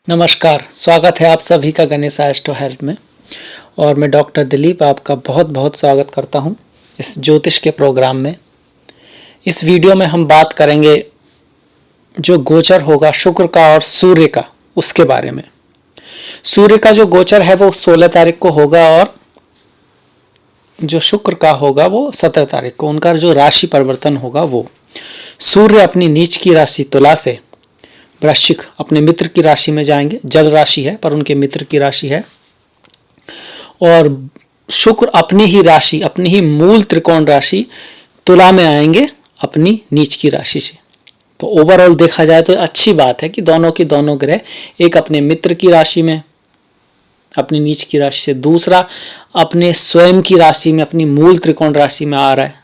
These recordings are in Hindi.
नमस्कार, स्वागत है आप सभी का गणेश एस्ट्रो हेल्प में। और मैं डॉक्टर दिलीप आपका बहुत बहुत स्वागत करता हूं इस ज्योतिष के प्रोग्राम में। इस वीडियो में हम बात करेंगे जो गोचर होगा शुक्र का और सूर्य का, उसके बारे में। सूर्य का जो गोचर है वो 16 तारीख को होगा और जो शुक्र का होगा वो 17 तारीख को। उनका जो राशि परिवर्तन होगा वो सूर्य अपनी नीच की राशि तुला से वृश्चिक अपने मित्र की राशि में जाएंगे। जल राशि है पर उनके मित्र की राशि है। और शुक्र अपनी ही राशि, अपनी ही मूल त्रिकोण राशि तुला में आएंगे अपनी नीच की राशि से। तो ओवरऑल देखा जाए तो अच्छी बात है कि दोनों की दोनों ग्रह, एक अपने मित्र की राशि में अपनी नीच की राशि से, दूसरा अपने स्वयं की राशि में अपनी मूल त्रिकोण राशि में आ रहा है।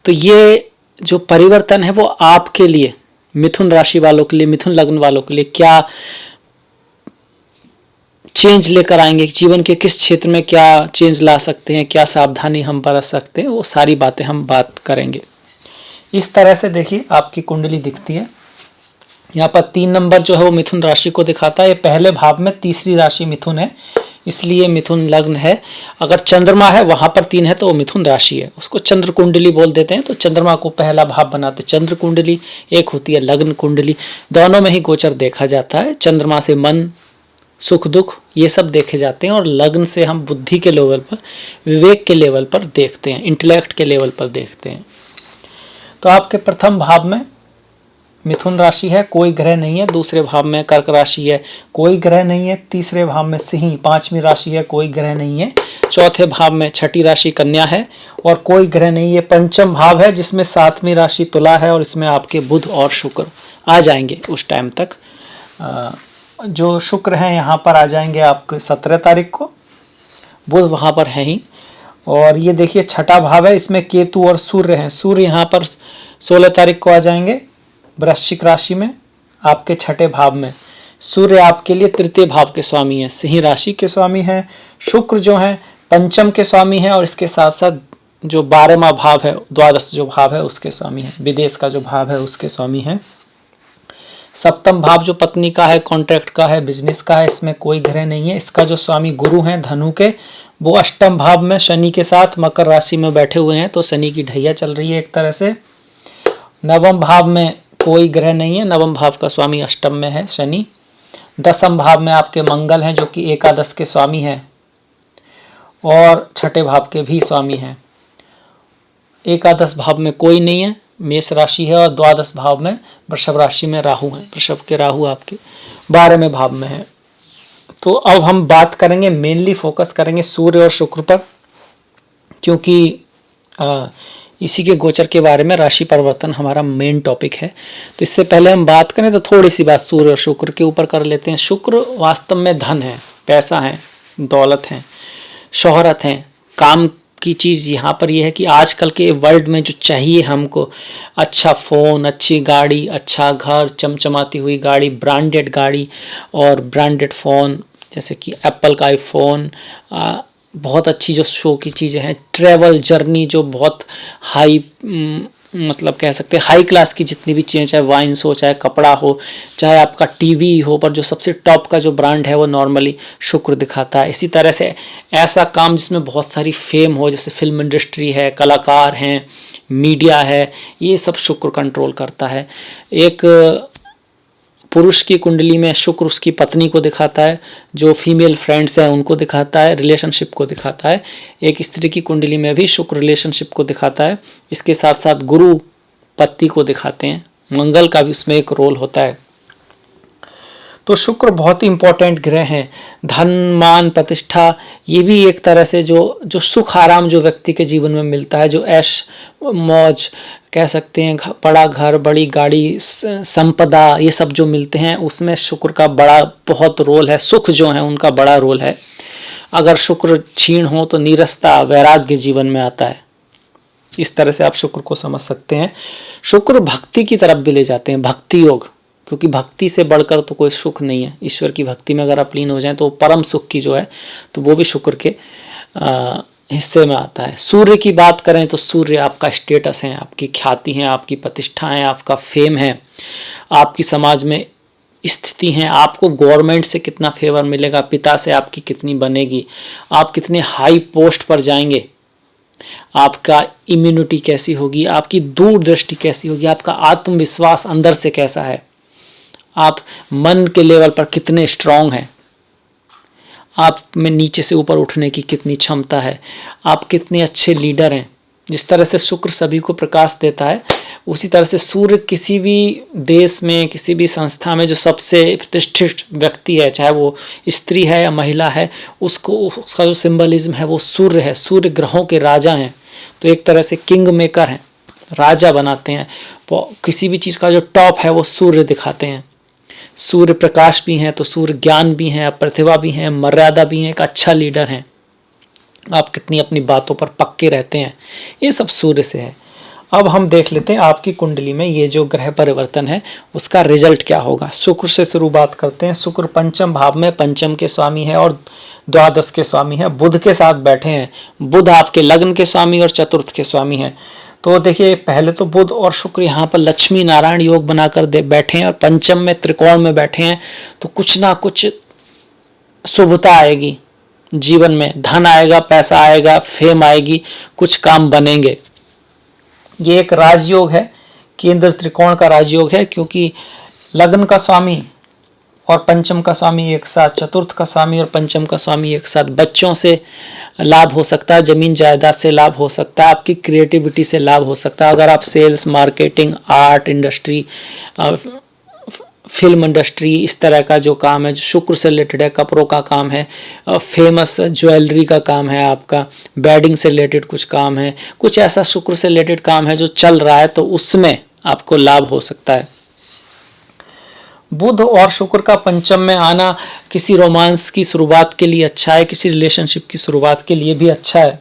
तो ये जो परिवर्तन है वो आपके लिए, मिथुन राशि वालों के लिए, मिथुन लग्न वालों के लिए क्या चेंज लेकर आएंगे, जीवन के किस क्षेत्र में क्या चेंज ला सकते हैं, क्या सावधानी हम बरत सकते हैं, वो सारी बातें हम बात करेंगे। इस तरह से देखिए आपकी कुंडली दिखती है। यहाँ पर 3 नंबर जो है वो मिथुन राशि को दिखाता है। ये पहले भाव में तीसरी राशि मिथुन है, इसलिए मिथुन लग्न है। अगर चंद्रमा है वहां पर 3 है तो वो मिथुन राशि है, उसको चंद्र कुंडली बोल देते हैं। तो चंद्रमा को पहला भाव बनाते चंद्र कुंडली, एक होती है लग्न कुंडली। दोनों में ही गोचर देखा जाता है। चंद्रमा से मन, सुख दुख ये सब देखे जाते हैं और लग्न से हम बुद्धि के लेवल पर, विवेक के लेवल पर देखते हैं, इंटेलेक्ट के लेवल पर देखते हैं। तो आपके प्रथम भाव में मिथुन राशि है, कोई ग्रह नहीं है। दूसरे भाव में कर्क राशि है, कोई ग्रह नहीं है। तीसरे भाव में सिंह, 5वीं राशि है, कोई ग्रह नहीं है। चौथे भाव में छठी राशि कन्या है और कोई ग्रह नहीं है। पंचम भाव है जिसमें 7वीं राशि तुला है और इसमें आपके बुध और शुक्र आ जाएंगे उस टाइम तक। जो शुक्र हैं यहाँ पर आ जाएंगे आपके 17 तारीख को, बुध वहाँ पर है ही। और ये देखिए छठा भाव है, इसमें केतु और सूर्य हैं। सूर्य यहाँ पर 16 तारीख को आ जाएंगे वृश्चिक राशि में, आपके छठे भाव में। सूर्य आपके लिए तृतीय भाव के स्वामी है, सिंह राशि के स्वामी हैं। शुक्र जो है पंचम के स्वामी है और इसके साथ साथ जो 12वां भाव है, द्वादश जो भाव है उसके स्वामी है, विदेश का जो भाव है उसके स्वामी है। सप्तम भाव जो पत्नी का है, कॉन्ट्रैक्ट का है, बिजनेस का है, इसमें कोई ग्रह नहीं है। इसका जो स्वामी गुरु हैं धनु के, वो अष्टम भाव में शनि के साथ मकर राशि में बैठे हुए हैं। तो शनि की ढैया चल रही है एक तरह से। नवम भाव में कोई ग्रह नहीं है, नवम भाव का स्वामी अष्टम में है शनि। 10वें भाव में आपके मंगल हैं जो कि एकादश के स्वामी हैं और छठे भाव के भी स्वामी हैं। एकादश भाव में कोई नहीं है, मेष राशि है। और द्वादश भाव में वृषभ राशि में राहु है, वृषभ के राहु आपके 12वें भाव में है। तो अब हम बात करेंगे, मेनली फोकस करेंगे सूर्य और शुक्र पर, क्योंकि इसी के गोचर के बारे में राशि परिवर्तन हमारा मेन टॉपिक है। तो इससे पहले हम बात करें तो थोड़ी सी बात सूर्य और शुक्र के ऊपर कर लेते हैं। शुक्र वास्तव में धन है, पैसा है, दौलत है, शोहरत है, काम की चीज़। यहाँ पर यह है कि आजकल के वर्ल्ड में जो चाहिए हमको, अच्छा फ़ोन, अच्छी गाड़ी, अच्छा घर, चमचमाती हुई गाड़ी, ब्रांडेड गाड़ी और ब्रांडेड फ़ोन, जैसे कि एप्पल का आईफोन, बहुत अच्छी जो शो की चीज़ें हैं, ट्रैवल जर्नी जो बहुत हाई, मतलब कह सकते हैं हाई क्लास की जितनी भी चीज़ें, चाहे वाइन्स हो, चाहे कपड़ा हो, चाहे आपका टीवी हो, पर जो सबसे टॉप का जो ब्रांड है वो नॉर्मली शुक्र दिखाता है। इसी तरह से ऐसा काम जिसमें बहुत सारी फेम हो, जैसे फिल्म इंडस्ट्री है, कलाकार हैं, मीडिया है, ये सब शुक्र कंट्रोल करता है। एक पुरुष की कुंडली में शुक्र उसकी पत्नी को दिखाता है, जो फीमेल फ्रेंड्स हैं उनको दिखाता है, रिलेशनशिप को दिखाता है। एक स्त्री की कुंडली में भी शुक्र रिलेशनशिप को दिखाता है। इसके साथ साथ गुरु पति को दिखाते हैं, मंगल का भी उसमें एक रोल होता है। तो शुक्र बहुत ही इंपॉर्टेंट ग्रह हैं। धन, मान, प्रतिष्ठा, ये भी एक तरह से जो सुख आराम जो व्यक्ति के जीवन में मिलता है, जो ऐश मौज कह सकते हैं, बड़ा घर, बड़ी गाड़ी, संपदा, ये सब जो मिलते हैं उसमें शुक्र का बड़ा बहुत रोल है। सुख जो है उनका बड़ा रोल है। अगर शुक्र क्षीण हो तो नीरसता, वैराग्य जीवन में आता है। इस तरह से आप शुक्र को समझ सकते हैं। शुक्र भक्ति की तरफ भी ले जाते हैं, भक्ति योग, क्योंकि भक्ति से बढ़कर तो कोई सुख नहीं है। ईश्वर की भक्ति में अगर आप लीन हो जाएं तो परम सुख की जो है तो वो भी शुक्र के हिस्से में आता है। सूर्य की बात करें तो सूर्य आपका स्टेटस है, आपकी ख्याति है, आपकी प्रतिष्ठा है, आपका फेम है, आपकी समाज में स्थिति हैं, आपको गवर्नमेंट से कितना फेवर मिलेगा, पिता से आपकी कितनी बनेगी, आप कितने हाई पोस्ट पर जाएंगे, आपका इम्यूनिटी कैसी होगी, आपकी दूरदृष्टि कैसी होगी, आपका आत्मविश्वास अंदर से कैसा है, आप मन के लेवल पर कितने स्ट्रांग हैं, आप में नीचे से ऊपर उठने की कितनी क्षमता है, आप कितने अच्छे लीडर हैं। जिस तरह से शुक्र सभी को प्रकाश देता है, उसी तरह से सूर्य किसी भी देश में, किसी भी संस्था में जो सबसे प्रतिष्ठित व्यक्ति है, चाहे वो स्त्री है या महिला है, उसका जो सिंबलिज्म है वो सूर्य है। सूर्य ग्रहों के राजा हैं, तो एक तरह से किंग मेकर हैं, राजा बनाते हैं। किसी भी चीज़ का जो टॉप है वो सूर्य दिखाते हैं। सूर्य प्रकाश भी हैं, तो सूर्य ज्ञान भी हैं, प्रतिभा भी हैं, मर्यादा भी हैं, एक अच्छा लीडर हैं। आप कितनी अपनी बातों पर पक्के रहते हैं, ये सब सूर्य से है। अब हम देख लेते हैं आपकी कुंडली में ये जो ग्रह परिवर्तन है उसका रिजल्ट क्या होगा। शुक्र से शुरुआत करते हैं। शुक्र पंचम भाव में पंचम के स्वामी है और द्वादश के स्वामी है, बुध के साथ बैठे हैं। बुध आपके लग्न के स्वामी और चतुर्थ के स्वामी हैं। तो देखिए, पहले तो बुध और शुक्र यहाँ पर लक्ष्मी नारायण योग बनाकर बैठे हैं और पंचम में त्रिकोण में बैठे हैं, तो कुछ ना कुछ शुभता आएगी जीवन में, धन आएगा, पैसा आएगा, फेम आएगी, कुछ काम बनेंगे। ये एक राजयोग है, केंद्र त्रिकोण का राजयोग है, क्योंकि लग्न का स्वामी और पंचम का स्वामी एक साथ, चतुर्थ का स्वामी और पंचम का स्वामी एक साथ। बच्चों से लाभ हो सकता है, जमीन जायदाद से लाभ हो सकता है, आपकी क्रिएटिविटी से लाभ हो सकता है। अगर आप sales, marketing, art industry, film industry, इस तरह का जो काम है जो शुक्र से रिलेटेड है, कपड़ों का काम है, फेमस ज्वेलरी का काम है, आपका बेडिंग से रिलेटेड कुछ काम है, कुछ ऐसा शुक्र से रिलेटेड काम है जो चल रहा है, तो उसमें आपको लाभ हो सकता है। बुध और शुक्र का पंचम में आना किसी रोमांस की शुरुआत के लिए अच्छा है, किसी रिलेशनशिप की शुरुआत के लिए भी अच्छा है,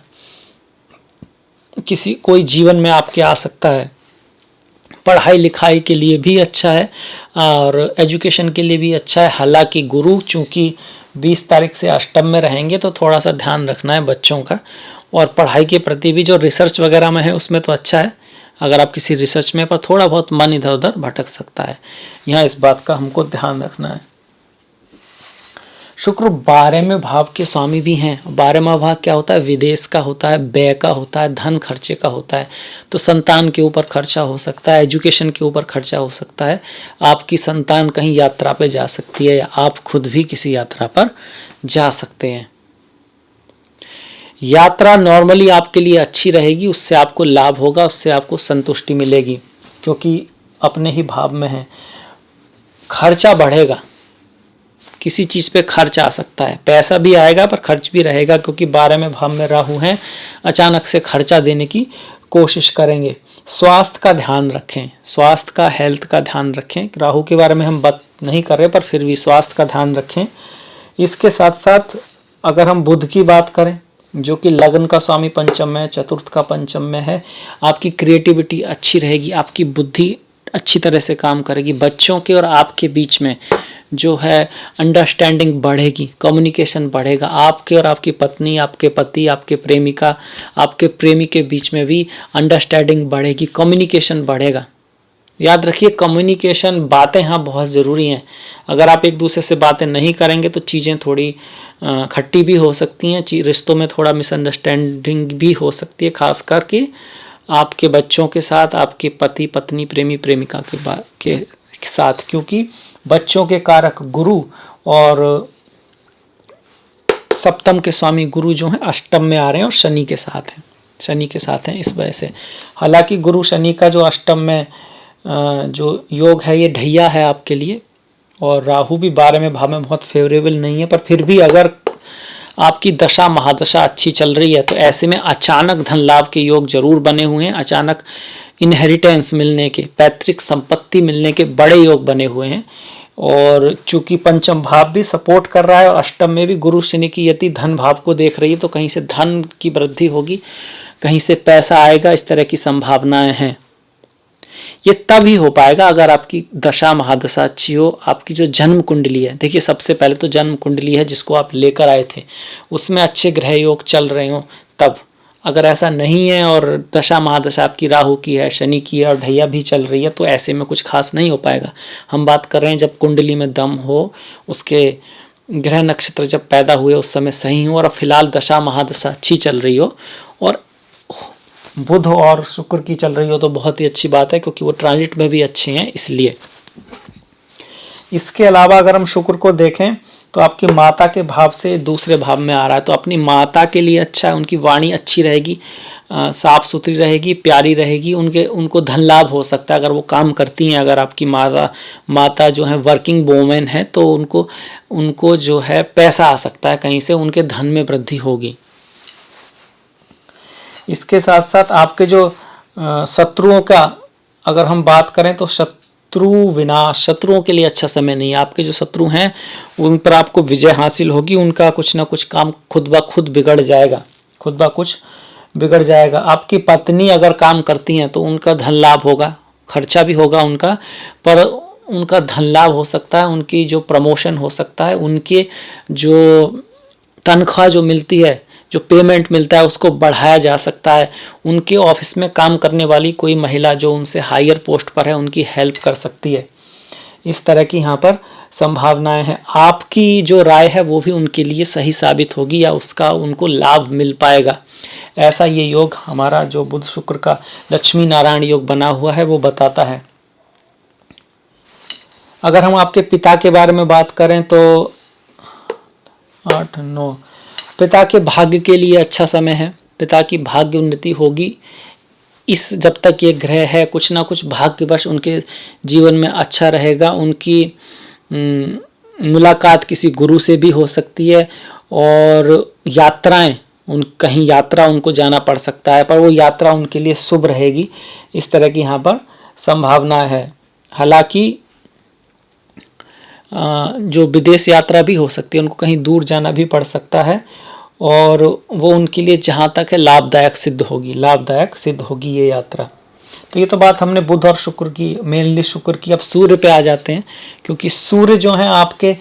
कोई जीवन में आपके आ सकता है, पढ़ाई लिखाई के लिए भी अच्छा है और एजुकेशन के लिए भी अच्छा है। हालांकि गुरु चूंकि 20 तारीख से अष्टम में रहेंगे, तो थोड़ा सा ध्यान रखना है बच्चों का, और पढ़ाई के प्रति भी जो रिसर्च वगैरह में है उसमें तो अच्छा है। अगर आप किसी रिसर्च में, पर थोड़ा बहुत मन इधर उधर भटक सकता है, यहाँ इस बात का हमको ध्यान रखना है। शुक्र 12वें भाव के स्वामी भी हैं। 12वां भाव क्या होता है? विदेश का होता है, व्यय का होता है, धन खर्चे का होता है। तो संतान के ऊपर खर्चा हो सकता है, एजुकेशन के ऊपर खर्चा हो सकता है, आपकी संतान कहीं यात्रा पे जा सकती है, या आप खुद भी किसी यात्रा पर जा सकते हैं। यात्रा नॉर्मली आपके लिए अच्छी रहेगी, उससे आपको लाभ होगा, उससे आपको संतुष्टि मिलेगी, क्योंकि अपने ही भाव में है। खर्चा बढ़ेगा, किसी चीज़ पे खर्च आ सकता है, पैसा भी आएगा पर खर्च भी रहेगा, क्योंकि 12वें भाव में राहु हैं, अचानक से खर्चा देने की कोशिश करेंगे। स्वास्थ्य का ध्यान रखें, स्वास्थ्य का, हेल्थ का ध्यान रखें। राहु के बारे में हम बात नहीं कर रहे, पर फिर भी स्वास्थ्य का ध्यान रखें। इसके साथ साथ अगर हम बुध की बात करें, जो कि लग्न का स्वामी पंचम में, चतुर्थ का पंचम में है, आपकी क्रिएटिविटी अच्छी रहेगी, आपकी बुद्धि अच्छी तरह से काम करेगी। बच्चों के और आपके बीच में जो है अंडरस्टैंडिंग बढ़ेगी, कम्युनिकेशन बढ़ेगा। आपके और आपकी पत्नी, आपके पति, आपके प्रेमिका, आपके प्रेमी के बीच में भी अंडरस्टैंडिंग बढ़ेगी, कम्युनिकेशन बढ़ेगा। याद रखिए, कम्युनिकेशन, बातें हाँ बहुत ज़रूरी हैं। अगर आप एक दूसरे से बातें नहीं करेंगे तो चीज़ें थोड़ी खट्टी भी हो सकती हैं, रिश्तों में थोड़ा मिसअंडरस्टैंडिंग भी हो सकती है, खास करके आपके बच्चों के साथ, आपके पति पत्नी, प्रेमी प्रेमिका के साथ, क्योंकि बच्चों के कारक गुरु और सप्तम के स्वामी गुरु जो हैं अष्टम में आ रहे हैं और शनि के साथ हैं, शनि के साथ हैं, इस वजह से। हालांकि गुरु शनि का जो अष्टम में जो योग है ये ढैया है आपके लिए, और राहु भी 12वें भाव में बहुत फेवरेबल नहीं है, पर फिर भी अगर आपकी दशा महादशा अच्छी चल रही है तो ऐसे में अचानक धन लाभ के योग जरूर बने हुए हैं, अचानक इनहेरिटेंस मिलने के, पैतृक संपत्ति मिलने के बड़े योग बने हुए हैं। और चूंकि पंचम भाव भी सपोर्ट कर रहा है और अष्टम में भी गुरु शनि की यति धन भाव को देख रही है, तो कहीं से धन की वृद्धि होगी, कहीं से पैसा आएगा, इस तरह की संभावनाएं हैं। ये तब ही हो पाएगा अगर आपकी दशा महादशा अच्छी हो। आपकी जो जन्म कुंडली है, देखिए सबसे पहले तो जन्म कुंडली है जिसको आप लेकर आए थे, उसमें अच्छे ग्रह योग चल रहे हो, तब अगर ऐसा नहीं है और दशा महादशा आपकी राहु की है, शनि की है और ढैया भी चल रही है, तो ऐसे में कुछ खास नहीं हो पाएगा। हम बात कर रहे हैं जब कुंडली में दम हो, उसके ग्रह नक्षत्र जब पैदा हुए उस समय सही हो, और फिलहाल दशा महादशा अच्छी चल रही हो और बुध और शुक्र की चल रही हो तो बहुत ही अच्छी बात है, क्योंकि वो ट्रांजिट में भी अच्छे हैं इसलिए। इसके अलावा अगर हम शुक्र को देखें तो आपकी माता के भाव से दूसरे भाव में आ रहा है, तो अपनी माता के लिए अच्छा है, उनकी वाणी अच्छी रहेगी, साफ सुथरी रहेगी, प्यारी रहेगी, उनको धन लाभ हो सकता है अगर वो काम करती हैं। अगर आपकी माता जो है वर्किंग वोमेन है तो उनको जो है पैसा आ सकता है कहीं से, उनके धन में वृद्धि होगी। इसके साथ साथ आपके जो शत्रुओं का अगर हम बात करें तो शत्रु विनाश, शत्रुओं के लिए अच्छा समय नहीं है। आपके जो शत्रु हैं उन पर आपको विजय हासिल होगी, उनका कुछ ना कुछ काम खुद ब खुद बिगड़ जाएगा, खुद ब कुछ बिगड़ जाएगा। आपकी पत्नी अगर काम करती हैं तो उनका धन लाभ होगा, खर्चा भी होगा उनका, पर उनका धन लाभ हो सकता है, उनकी जो प्रमोशन हो सकता है, उनके जो तनख्वाह जो मिलती है, जो पेमेंट मिलता है उसको बढ़ाया जा सकता है। उनके ऑफिस में काम करने वाली कोई महिला जो उनसे हायर पोस्ट पर है उनकी हेल्प कर सकती है। इस तरह की यहाँ पर संभावनाएं हैं। आपकी जो राय है वो भी उनके लिए सही साबित होगी या उसका उनको लाभ मिल पाएगा। ऐसा ये योग हमारा जो बुध शुक्र का लक्ष्मी नारायण योग बना हुआ है वो बताता है। अगर हम आपके पिता के बारे में बात करें तो 8, 9, पिता के भाग्य के लिए अच्छा समय है, पिता की भाग्य उन्नति होगी। इस जब तक ये ग्रह है कुछ ना कुछ भाग्यवश उनके जीवन में अच्छा रहेगा। उनकी मुलाकात किसी गुरु से भी हो सकती है और यात्राएं, कहीं यात्रा उनको जाना पड़ सकता है, पर वो यात्रा उनके लिए शुभ रहेगी। इस तरह की यहाँ पर संभावना है। हालांकि जो विदेश यात्रा भी हो सकती है, उनको कहीं दूर जाना भी पड़ सकता है और वो उनके लिए जहाँ तक है लाभदायक सिद्ध होगी ये यात्रा। तो ये तो बात हमने बुध और शुक्र की, मेनली शुक्र की। अब सूर्य पे आ जाते हैं, क्योंकि सूर्य जो है आपके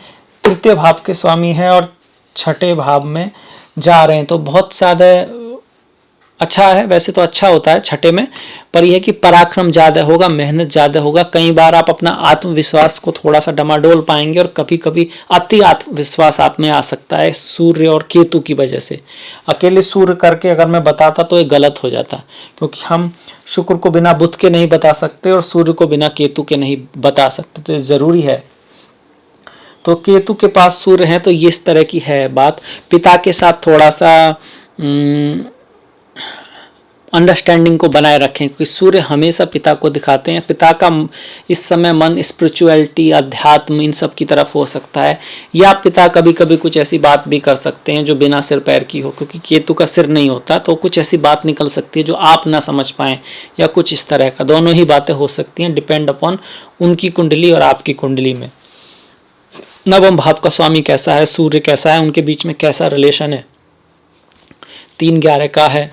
तृतीय भाव के स्वामी है और छठे भाव में जा रहे हैं, तो बहुत ज़्यादा अच्छा है। वैसे तो अच्छा होता है छठे में, पर यह है कि पराक्रम ज़्यादा होगा, मेहनत ज़्यादा होगा। कई बार आप अपना आत्मविश्वास को थोड़ा सा डमाडोल पाएंगे और कभी कभी अति आत्मविश्वास आप में आ सकता है सूर्य और केतु की वजह से। अकेले सूर्य करके अगर मैं बताता तो ये गलत हो जाता, क्योंकि हम शुक्र को बिना बुध के नहीं बता सकते और सूर्य को बिना केतु के नहीं बता सकते, तो ये ज़रूरी है। तो केतु के पास सूर्य है तो ये इस तरह की है बात। पिता के साथ थोड़ा सा अंडरस्टैंडिंग को बनाए रखें, क्योंकि सूर्य हमेशा पिता को दिखाते हैं। पिता का इस समय मन स्पिरिचुअलिटी, अध्यात्म, इन सब की तरफ हो सकता है, या पिता कभी कभी कुछ ऐसी बात भी कर सकते हैं जो बिना सिर पैर की हो, क्योंकि केतु का सिर नहीं होता, तो कुछ ऐसी बात निकल सकती है जो आप ना समझ पाएं, या कुछ इस तरह का। दोनों ही बातें हो सकती हैं, डिपेंड अपॉन उनकी कुंडली और आपकी कुंडली में। नवम भाव का स्वामी कैसा है, सूर्य कैसा है, उनके बीच में कैसा रिलेशन है, 3-11 का है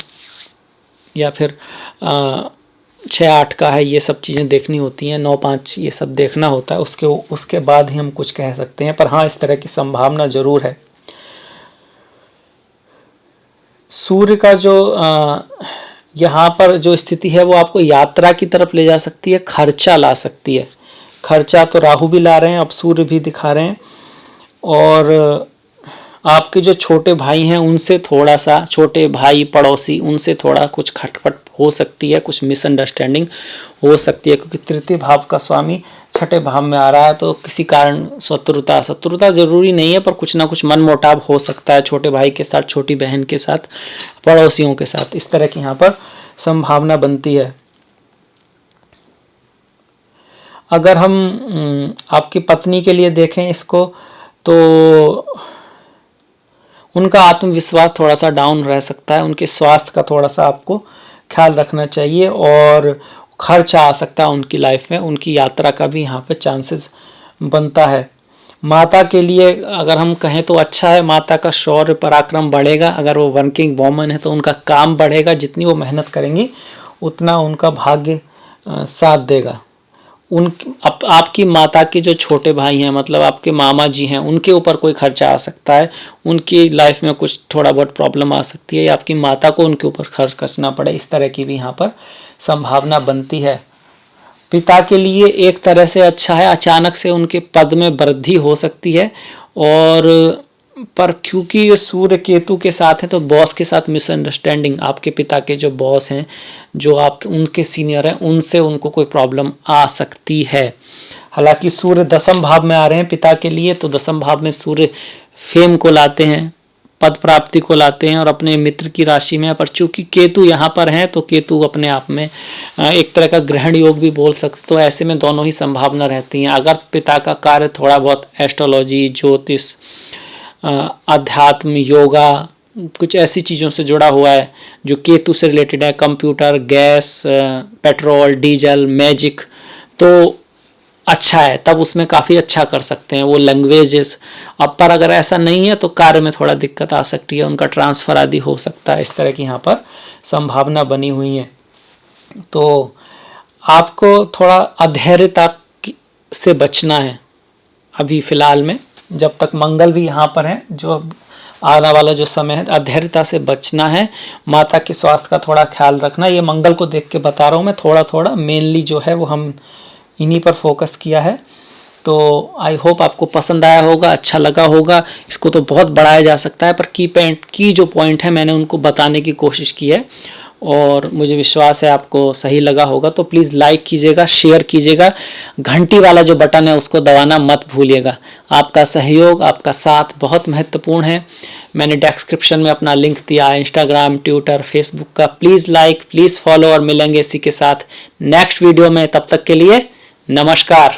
या फिर 6-8 का है, ये सब चीज़ें देखनी होती हैं। 9-5 ये सब देखना होता है, उसके बाद ही हम कुछ कह सकते हैं। पर हाँ, इस तरह की संभावना जरूर है। सूर्य का जो यहाँ पर जो स्थिति है वो आपको यात्रा की तरफ ले जा सकती है, खर्चा ला सकती है। खर्चा तो राहु भी ला रहे हैं, अब सूर्य भी दिखा रहे हैं। और आपके जो छोटे भाई हैं उनसे थोड़ा सा, छोटे भाई पड़ोसी, उनसे थोड़ा कुछ खटपट हो सकती है, कुछ मिसअंडरस्टैंडिंग हो सकती है, क्योंकि तृतीय भाव का स्वामी छठे भाव में आ रहा है। तो किसी कारण शत्रुता जरूरी नहीं है, पर कुछ ना कुछ मनमुटाव हो सकता है, छोटे भाई के साथ, छोटी बहन के साथ, पड़ोसियों के साथ। इस तरह की यहाँ पर संभावना बनती है। अगर हम आपकी पत्नी के लिए देखें इसको, तो उनका आत्मविश्वास थोड़ा सा डाउन रह सकता है, उनके स्वास्थ्य का थोड़ा सा आपको ख्याल रखना चाहिए, और खर्चा आ सकता है उनकी लाइफ में, उनकी यात्रा का भी यहाँ पे चांसेस बनता है। माता के लिए अगर हम कहें तो अच्छा है, माता का शौर्य पराक्रम बढ़ेगा। अगर वो वर्किंग वोमन है तो उनका काम बढ़ेगा, जितनी वो मेहनत करेंगी उतना उनका भाग्य साथ देगा। आपकी माता के जो छोटे भाई हैं, मतलब आपके मामा जी हैं, उनके ऊपर कोई खर्चा आ सकता है, उनकी लाइफ में कुछ थोड़ा बहुत प्रॉब्लम आ सकती है, या आपकी माता को उनके ऊपर खर्च करना पड़े, इस तरह की भी यहाँ पर संभावना बनती है। पिता के लिए एक तरह से अच्छा है, अचानक से उनके पद में वृद्धि हो सकती है, और पर क्योंकि ये सूर्य केतु के साथ है तो बॉस के साथ मिसअंडरस्टैंडिंग, आपके पिता के जो बॉस हैं, जो आपके उनके सीनियर हैं, उनसे उनको कोई प्रॉब्लम आ सकती है। हालांकि सूर्य दसम भाव में आ रहे हैं पिता के लिए, तो दसम भाव में सूर्य फेम को लाते हैं, पद प्राप्ति को लाते हैं और अपने मित्र की राशि में। पर चूंकि केतु यहाँ पर हैं तो केतु अपने आप में एक तरह का ग्रहण योग भी बोल सकते, तो ऐसे में दोनों ही संभावना रहती हैं। अगर पिता का कार्य थोड़ा बहुत एस्ट्रोलॉजी, ज्योतिष, अध्यात्म, योगा, कुछ ऐसी चीज़ों से जुड़ा हुआ है जो केतु से रिलेटेड है, computer, gas, petrol, diesel, magic, तो अच्छा है, तब उसमें काफ़ी अच्छा कर सकते हैं वो, लैंग्वेजेस। अब पर अगर ऐसा नहीं है तो कार्य में थोड़ा दिक्कत आ सकती है, उनका ट्रांसफ़र आदि हो सकता है, इस तरह की यहाँ पर संभावना बनी हुई है। तो आपको थोड़ा अधैर्यता से बचना है अभी फ़िलहाल में, जब तक मंगल भी यहाँ पर है, जो आने वाला जो समय है, अधैर्यता से बचना है। माता के स्वास्थ्य का थोड़ा ख्याल रखना, ये मंगल को देख के बता रहा हूँ मैं, थोड़ा थोड़ा मेनली जो है वो हम इन्हीं पर फोकस किया है। तो आई होप आपको पसंद आया होगा, अच्छा लगा होगा। इसको तो बहुत बढ़ाया जा सकता है, पर की जो पॉइंट है मैंने उनको बताने की कोशिश की है, और मुझे विश्वास है आपको सही लगा होगा। तो प्लीज़ लाइक कीजिएगा, शेयर कीजिएगा, घंटी वाला जो बटन है उसको दबाना मत भूलिएगा। आपका सहयोग, आपका साथ बहुत महत्वपूर्ण है। मैंने डिस्क्रिप्शन में अपना लिंक दिया है इंस्टाग्राम, ट्विटर, फेसबुक का। प्लीज़ लाइक, प्लीज़ फॉलो, और मिलेंगे इसी के साथ नेक्स्ट वीडियो में। तब तक के लिए नमस्कार।